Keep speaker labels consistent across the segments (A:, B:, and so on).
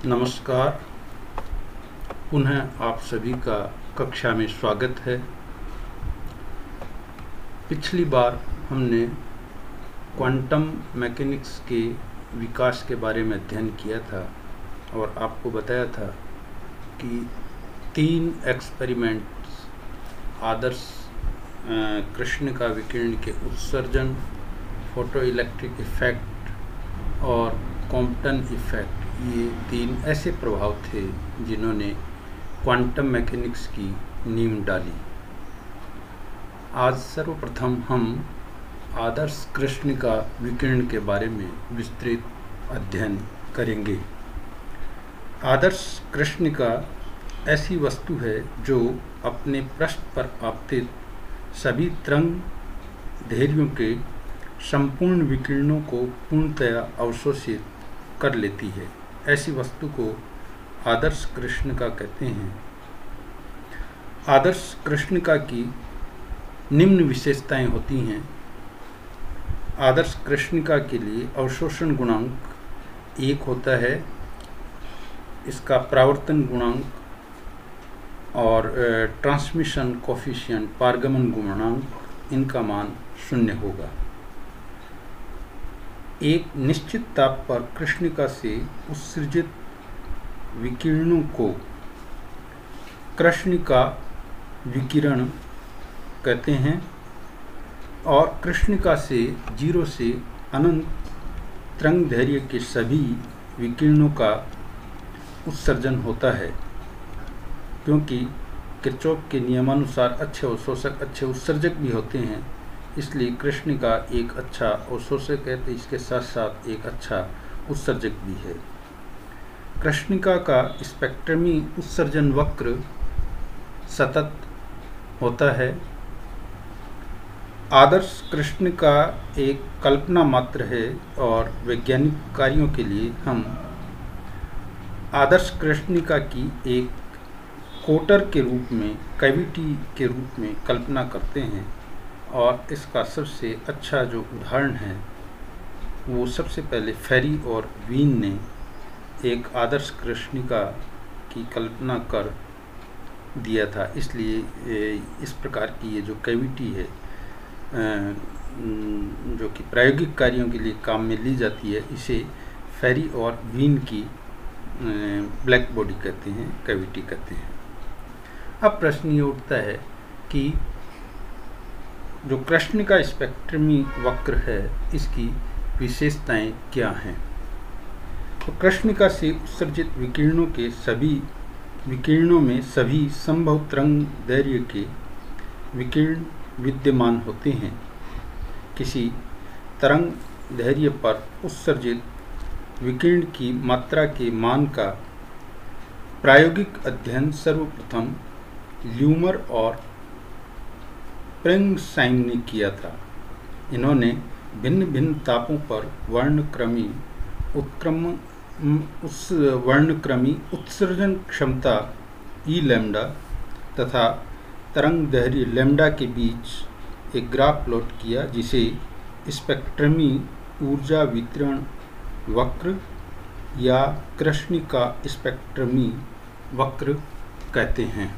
A: नमस्कार। पुनः आप सभी का कक्षा में स्वागत है। पिछली बार हमने क्वांटम मैकेनिक्स के विकास के बारे में अध्ययन किया था और आपको बताया था कि 3 एक्सपेरिमेंट्स आदर्श कृष्णिका विकिरण के उत्सर्जन, फोटोइलेक्ट्रिक इफेक्ट और कॉम्पटन इफेक्ट, ये 3 ऐसे प्रभाव थे जिन्होंने क्वांटम मैकेनिक्स की नींव डाली। आज सर्वप्रथम हम आदर्श कृष्णिका विकिरण के बारे में विस्तृत अध्ययन करेंगे। आदर्श कृष्णिका ऐसी वस्तु है जो अपने पृष्ठ पर आपतित सभी तरंग दैर्घ्यों के संपूर्ण विकिरणों को पूर्णतया अवशोषित कर लेती है। ऐसी वस्तु को आदर्श कृष्णिका कहते हैं। आदर्श कृष्णिका की निम्न विशेषताएं होती हैं। आदर्श कृष्णिका के लिए अवशोषण गुणांक 1 होता है, इसका परावर्तन गुणांक और ट्रांसमिशन कोफिशिएंट, पारगमन गुणांक, इनका मान 0 होगा। एक निश्चित ताप पर कृष्णिका से उत्सर्जित विकिरणों को कृष्णिका विकिरण कहते हैं और कृष्णिका से 0 से अनंत तरंग दैर्घ्य के सभी विकिरणों का उत्सर्जन होता है। क्योंकि किरचॉफ के नियमानुसार अच्छे अवशोषक अच्छे उत्सर्जक भी होते हैं, इसलिए कृष्णिका एक अच्छा अवशोषक है, तो इसके साथ साथ एक अच्छा उत्सर्जक भी है। कृष्णिका का स्पेक्ट्रमी उत्सर्जन वक्र सतत होता है। आदर्श कृष्णिका एक कल्पना मात्र है और वैज्ञानिक कार्यों के लिए हम आदर्श कृष्णिका की एक कोटर के रूप में, कैविटी के रूप में कल्पना करते हैं। और इसका सबसे अच्छा जो उदाहरण है वो सबसे पहले फेरी और वीन ने एक आदर्श कृष्णिका की कल्पना कर दिया था। इसलिए इस प्रकार की ये जो कैविटी है जो कि प्रायोगिक कार्यों के लिए काम में ली जाती है, इसे फेरी और वीन की ब्लैक बॉडी कहते हैं, कैविटी कहते हैं। अब प्रश्न ये उठता है कि जो कृष्णिका स्पेक्ट्रमी वक्र है, इसकी विशेषताएं क्या हैं? तो कृष्णिका से उत्सर्जित विकिरणों में सभी संभव तरंग दैर्घ्य के विकिरण विद्यमान होते हैं। किसी तरंग दैर्घ्य पर उत्सर्जित विकिरण की मात्रा के मान का प्रायोगिक अध्ययन सर्वप्रथम ल्यूमर और प्रिंगसाइन ने किया था। इन्होंने भिन्न भिन्न तापों पर वर्णक्रमी उत्सर्जन क्षमता ई लैम्डा तथा तरंग दैर्घ्य लैम्डा के बीच एक ग्राफ प्लॉट किया, जिसे स्पेक्ट्रमी ऊर्जा वितरण वक्र या कृष्णिका स्पेक्ट्रमी वक्र कहते हैं।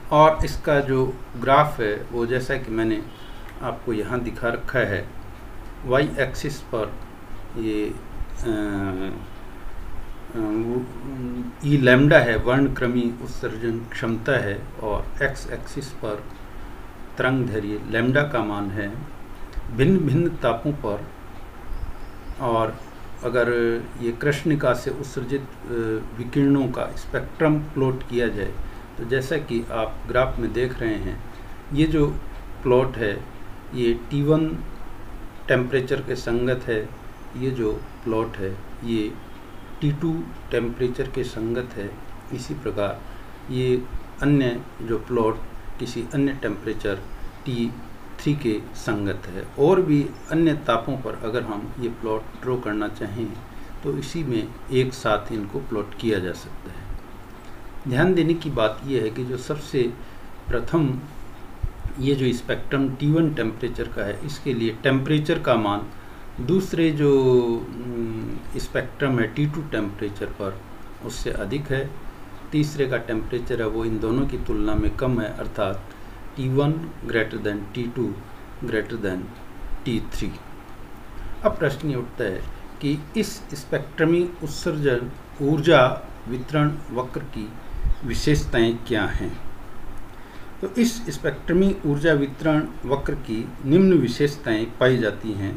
A: और इसका जो ग्राफ है वो जैसा कि मैंने आपको यहाँ दिखा रखा है, वाई एक्सिस पर ये ई लैम्डा है, वर्णक्रमी उत्सर्जन क्षमता है, और एक्स एक्सिस पर तरंग दैर्घ्य लैम्डा का मान है। भिन्न भिन्न तापों पर, और अगर ये कृष्णिका से उत्सर्जित विकिरणों का स्पेक्ट्रम प्लॉट किया जाए तो जैसा कि आप ग्राफ में देख रहे हैं, ये जो प्लॉट है ये T1 टेम्परेचर के संगत है, ये जो प्लॉट है ये T2 टेम्परेचर के संगत है। इसी प्रकार ये अन्य जो प्लॉट किसी अन्य टेम्परेचर T3 के संगत है। और भी अन्य तापों पर अगर हम ये प्लॉट ड्रॉ करना चाहें तो इसी में एक साथ इनको प्लॉट किया जा सकता है। ध्यान देने की बात यह है कि जो सबसे प्रथम ये जो स्पेक्ट्रम T1 टेम्परेचर का है, इसके लिए टेम्परेचर का मान दूसरे जो स्पेक्ट्रम है T2 टेम्परेचर पर उससे अधिक है, तीसरे का टेम्परेचर है वो इन दोनों की तुलना में कम है, अर्थात T1 greater than T2 greater than T3। अब प्रश्न ये उठता है कि इस स्पेक्ट्रमी उत्सर्जन ऊर्जा वितरण वक्र की विशेषताएं क्या हैं। तो इस स्पेक्ट्रमी ऊर्जा वितरण वक्र की निम्न विशेषताएं पाई जाती हैं।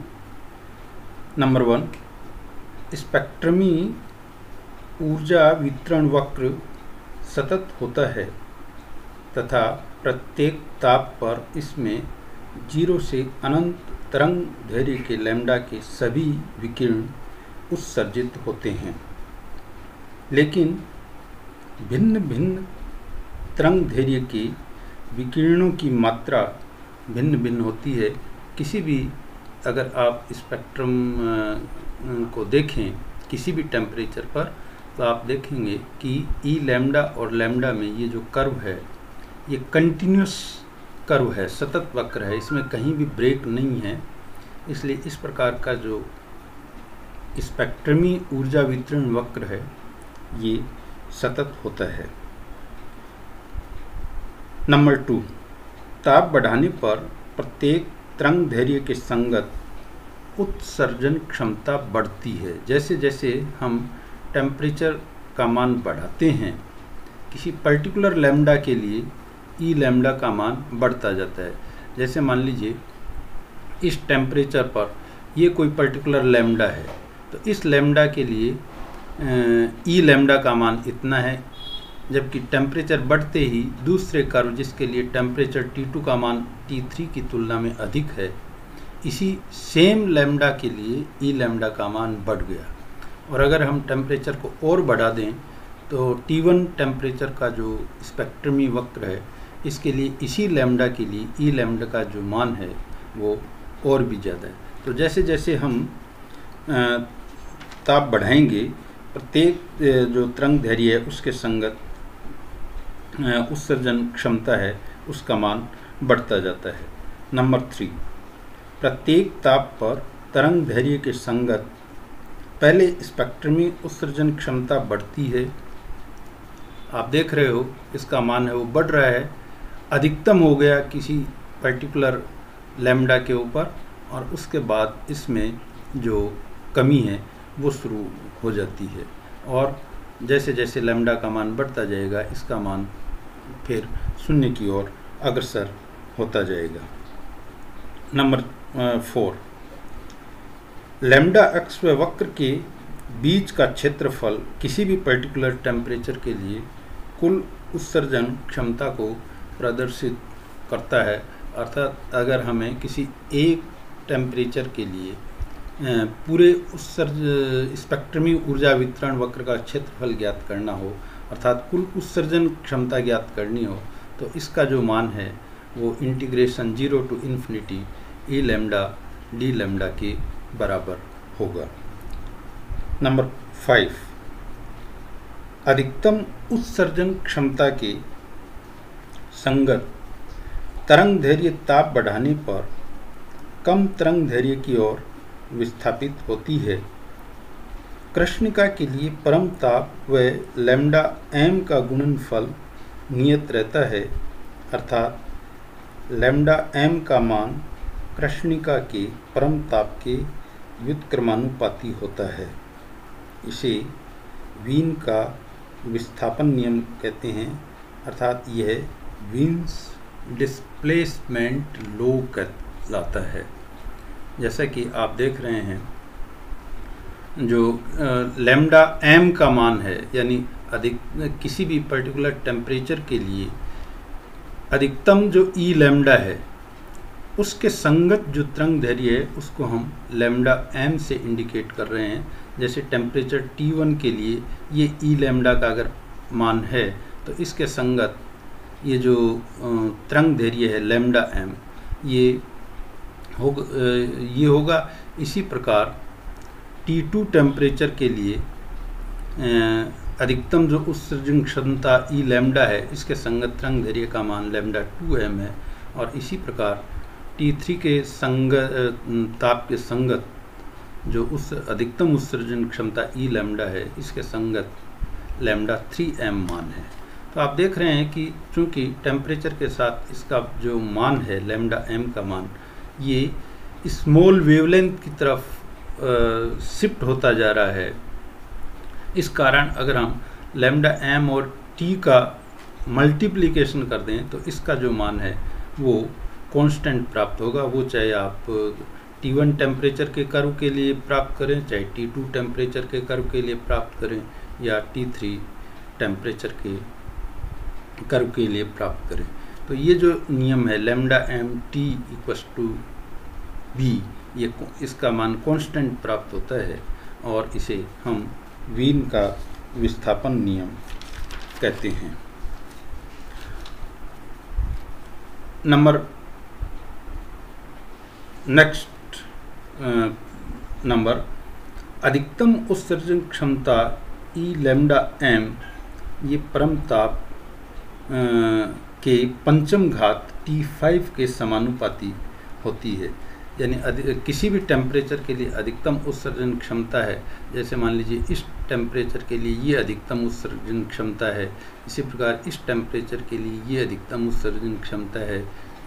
A: नंबर 1, स्पेक्ट्रमी ऊर्जा वितरण वक्र सतत होता है तथा प्रत्येक ताप पर इसमें 0 से अनंत तरंग दैर्घ्य के लैम्डा के सभी विकिरण उत्सर्जित होते हैं। लेकिन भिन्न भिन्न तरंग दैर्घ्य के विकिरणों की मात्रा भिन्न भिन्न होती है। किसी भी अगर आप स्पेक्ट्रम को देखें किसी भी टेम्परेचर पर, तो आप देखेंगे कि ई लैम्डा और लैम्डा में ये जो कर्व है ये कंटिन्यूस कर्व है, सतत वक्र है, इसमें कहीं भी ब्रेक नहीं है। इसलिए इस प्रकार का जो स्पेक्ट्रमी ऊर्जा वितरण वक्र है ये सतत होता है। नंबर 2, ताप बढ़ाने पर प्रत्येक तरंग दैर्घ्य के संगत उत्सर्जन क्षमता बढ़ती है। जैसे जैसे हम टेम्परेचर का मान बढ़ाते हैं किसी पर्टिकुलर लैम्डा के लिए ई लैम्डा का मान बढ़ता जाता है। जैसे मान लीजिए इस टेम्परेचर पर ये कोई पर्टिकुलर लैम्डा है, तो इस लैम्डा के लिए ई लैम्डा का मान इतना है, जबकि टेम्परेचर बढ़ते ही दूसरे कर्व जिसके लिए टेम्परेचर T2 का मान T3 की तुलना में अधिक है, इसी सेम लैम्डा के लिए ई लैम्डा का मान बढ़ गया। और अगर हम टेम्परेचर को और बढ़ा दें तो T1 टेम्परेचर का जो स्पेक्ट्रमी वक्र है इसके लिए इसी लैम्डा के लिए ई लैम्डा का जो मान है वो और भी ज़्यादा है। तो जैसे जैसे हम ताप बढ़ाएंगे प्रत्येक जो तरंग दैर्घ्य है उसके संगत उत्सर्जन क्षमता है उसका मान बढ़ता जाता है। नंबर 3, प्रत्येक ताप पर तरंग दैर्घ्य के संगत पहले स्पेक्ट्रमी उत्सर्जन क्षमता बढ़ती है। आप देख रहे हो इसका मान है वो बढ़ रहा है, अधिकतम हो गया किसी पर्टिकुलर लैम्डा के ऊपर, और उसके बाद इसमें जो कमी है वो शुरू हो जाती है, और जैसे जैसे लैम्डा का मान बढ़ता जाएगा इसका मान फिर शून्य की ओर अग्रसर होता जाएगा। नंबर 4, लैम्डा एक्स व वक्र के बीच का क्षेत्रफल किसी भी पर्टिकुलर टेम्परेचर के लिए कुल उत्सर्जन क्षमता को प्रदर्शित करता है। अर्थात अगर हमें किसी एक टेम्परेचर के लिए पूरे स्पेक्ट्रमी ऊर्जा वितरण वक्र का क्षेत्रफल ज्ञात करना हो, अर्थात कुल उत्सर्जन क्षमता ज्ञात करनी हो, तो इसका जो मान है वो integration 0 to infinity E lambda D lambda के बराबर होगा। नंबर 5, अधिकतम उत्सर्जन क्षमता के संगत तरंग दैर्घ्य ताप बढ़ाने पर कम तरंग दैर्घ्य की ओर विस्थापित होती है। कृष्णिका के लिए परम ताप व लैम्डा m का गुणनफल नियत रहता है, अर्थात लैम्डा m का मान कृष्णिका के परम ताप के व्युत्क्रमानुपाती होता है। इसे वीन का विस्थापन नियम कहते हैं, अर्थात यह वीन्स डिस्प्लेसमेंट लॉ कहलाता है। जैसा कि आप देख रहे हैं जो लैम्डा m का मान है, यानी किसी भी पर्टिकुलर टेम्परेचर के लिए अधिकतम जो ई लैम्डा है उसके संगत जो तरंग दैर्घ्य है उसको हम लैम्डा m से इंडिकेट कर रहे हैं। जैसे टेम्परेचर T1 के लिए ये ई लैम्डा का अगर मान है तो इसके संगत ये जो तरंग दैर्घ्य है लैम्डा m ये होगा। इसी प्रकार T2 टेम्परेचर के लिए अधिकतम जो उत्सर्जन क्षमता ई लैम्डा है इसके संगत तरंग दैर्घ्य का मान लैम्डा 2m है, और इसी प्रकार T3 के ताप के संगत जो उस अधिकतम उत्सर्जन क्षमता ई लैम्डा है, इसके संगत लैम्डा 3m मान है। तो आप देख रहे हैं कि चूंकि टेम्परेचर के साथ इसका जो मान है लैम्डा m का मान, ये स्मॉल वेवलेंथ की तरफ शिफ्ट होता जा रहा है। इस कारण अगर हम लैम्डा m और t का मल्टीप्लिकेशन कर दें तो इसका जो मान है वो कांस्टेंट प्राप्त होगा। वो चाहे आप T1 टेम्परेचर के कर्व के लिए प्राप्त करें, चाहे T2 टेम्परेचर के कर्व के लिए प्राप्त करें, या T3 टेम्परेचर के कर्व के लिए प्राप्त करें। तो ये जो नियम है lambda m t equals to b, ये इसका मान कांस्टेंट प्राप्त होता है और इसे हम वीन का विस्थापन नियम कहते हैं। नेक्स्ट नंबर, अधिकतम उत्सर्जन क्षमता ई लैम्डा m ये परम ताप के पंचम घात T5 के समानुपाती होती है। यानी किसी भी टेम्परेचर के लिए अधिकतम उत्सर्जन क्षमता है, जैसे मान लीजिए इस टेम्परेचर के लिए ये अधिकतम उत्सर्जन क्षमता है, इसी प्रकार इस टेम्परेचर के लिए ये अधिकतम उत्सर्जन क्षमता है,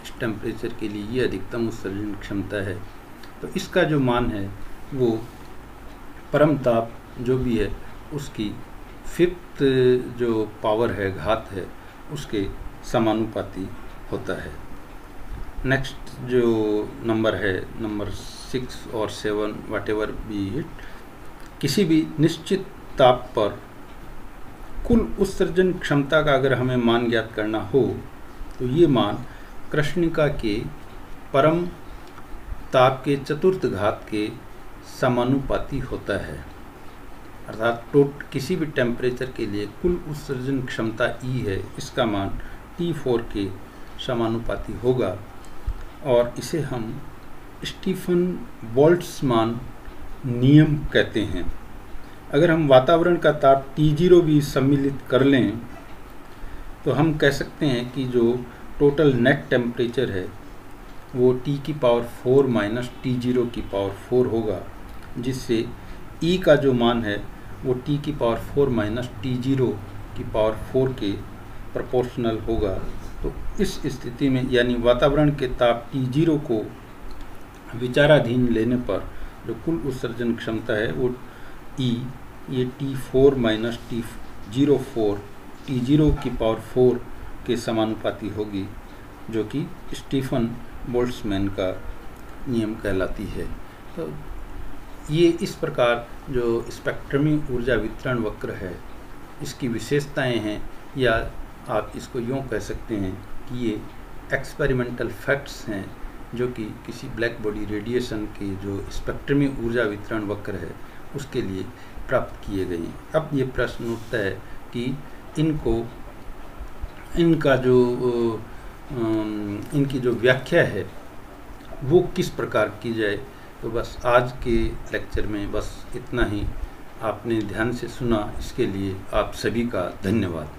A: इस टेम्परेचर के लिए ये अधिकतम उत्सर्जन क्षमता है। तो इसका जो मान है वो परम ताप जो भी है उसकी 5th जो पावर है, घात है, उसके समानुपाती होता है। नेक्स्ट जो नंबर है, नंबर 6 और 7 वाट एवर बी इट, किसी भी निश्चित ताप पर कुल उत्सर्जन क्षमता का अगर हमें मान ज्ञात करना हो तो ये मान कृष्णिका के परम ताप के चतुर्थ घात के समानुपाती होता है। अर्थात किसी भी टेम्परेचर के लिए कुल उत्सर्जन क्षमता E है, इसका मान T4 के समानुपाती होगा और इसे हम स्टीफन बोल्ट्जमान नियम कहते हैं। अगर हम वातावरण का ताप T0 भी सम्मिलित कर लें तो हम कह सकते हैं कि जो टोटल नेट टेम्परेचर है वो T की पावर 4 माइनस T0 की पावर 4 होगा, जिससे E का जो मान है वो T की पावर 4 माइनस T0 की पावर 4 के प्रोपोर्शनल होगा। तो इस स्थिति में यानी वातावरण के ताप T0 को विचाराधीन लेने पर जो कुल उत्सर्जन क्षमता है वो E ये T4 माइनस T04 T0 की पावर 4 के समानुपाती होगी, जो कि स्टीफन बोल्ट्जमैन का नियम कहलाती है। तो ये इस प्रकार जो स्पेक्ट्रमी ऊर्जा वितरण वक्र है इसकी विशेषताएं हैं, या आप इसको यूँ कह सकते हैं कि ये एक्सपेरिमेंटल फैक्ट्स हैं जो कि किसी ब्लैक बॉडी रेडिएशन के जो स्पेक्ट्रमी ऊर्जा वितरण वक्र है उसके लिए प्राप्त किए गए हैं। अब ये प्रश्न उठता है कि इनकी जो व्याख्या है वो किस प्रकार की जाए। तो बस आज के लेक्चर में बस इतना ही। आपने ध्यान से सुना, इसके लिए आप सभी का धन्यवाद।